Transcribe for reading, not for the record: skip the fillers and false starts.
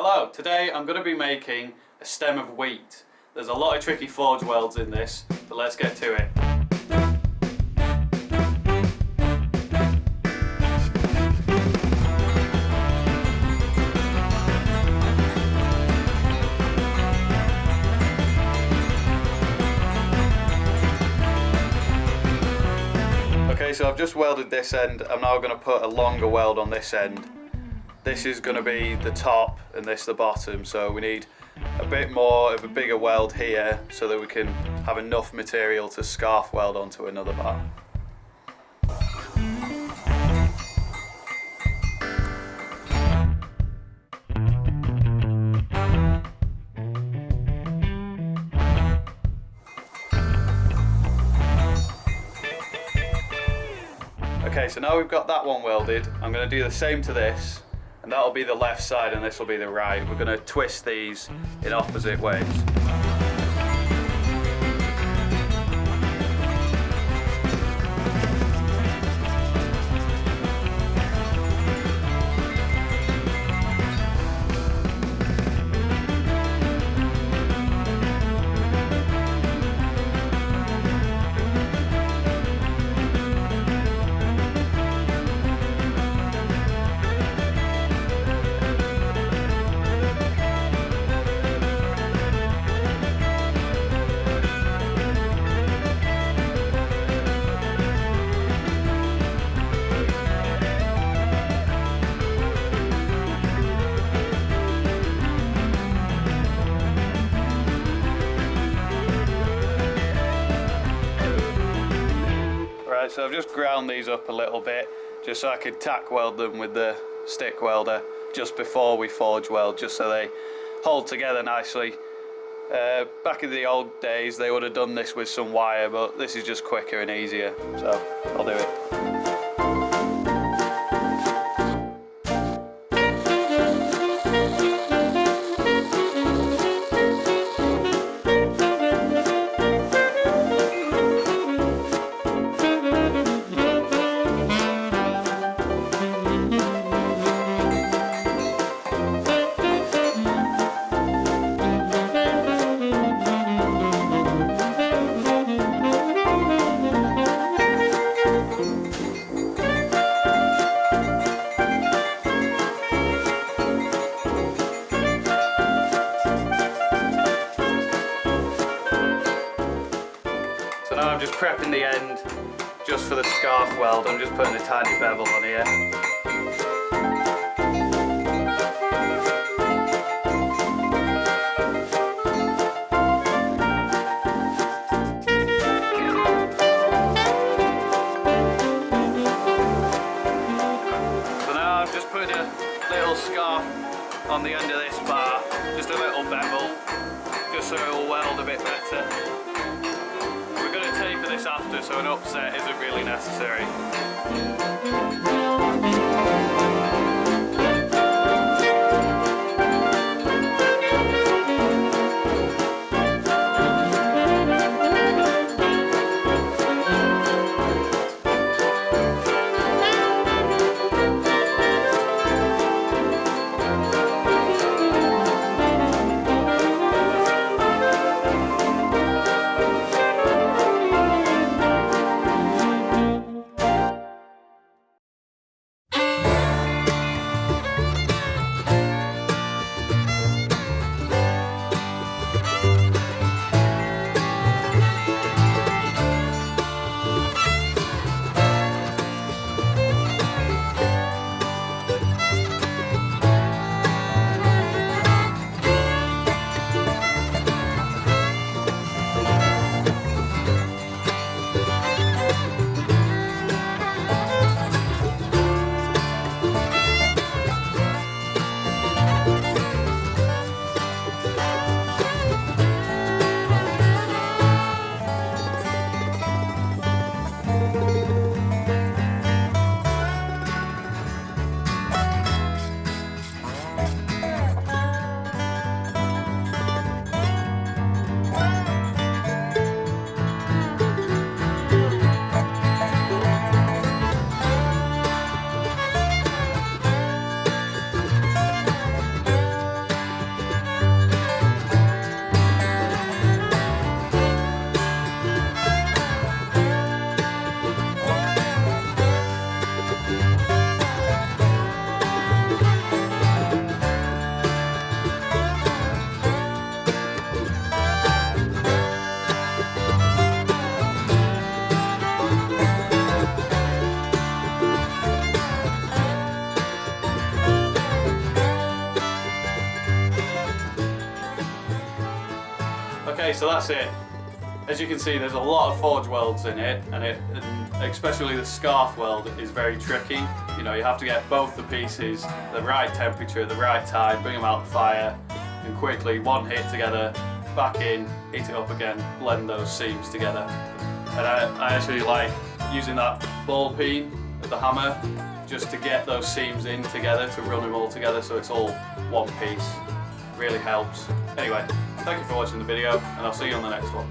Hello, today I'm going to be making a stem of wheat. There's a lot of tricky forge welds in this, but let's get to it. Okay, so I've just welded this end. I'm now going to put a longer weld on this end. This is going to be the top and this the bottom, so we need a bit more of a bigger weld here so that we can have enough material to scarf weld onto another bar. Okay, so now we've got that one welded, I'm going to do the same to this, and that'll be the left side and this will be the right. We're going to twist these in opposite ways. So I've just ground these up a little bit just so I could tack weld them with the stick welder just before we forge weld, just so they hold together nicely. Back in the old days they would have done this with some wire, but this is just quicker and easier, so I'll do it. So now I'm just prepping the end just for the scarf weld. I'm just putting a tiny bevel on here. So now I'm just putting a little scarf on the end of this bar, just a little bevel, just so it will weld a bit better. We're going to taper this after, so an upset isn't really necessary. Okay, so that's it. As you can see, there's a lot of forge welds in it, and especially the scarf weld is very tricky. You know, you have to get both the pieces, the right temperature, the right time, bring them out the fire, and quickly, one hit together, back in, heat it up again, blend those seams together. And I actually like using that ball peen with the hammer just to get those seams in together, to run them all together so it's all one piece. Really helps. Anyway, thank you for watching the video, and I'll see you on the next one.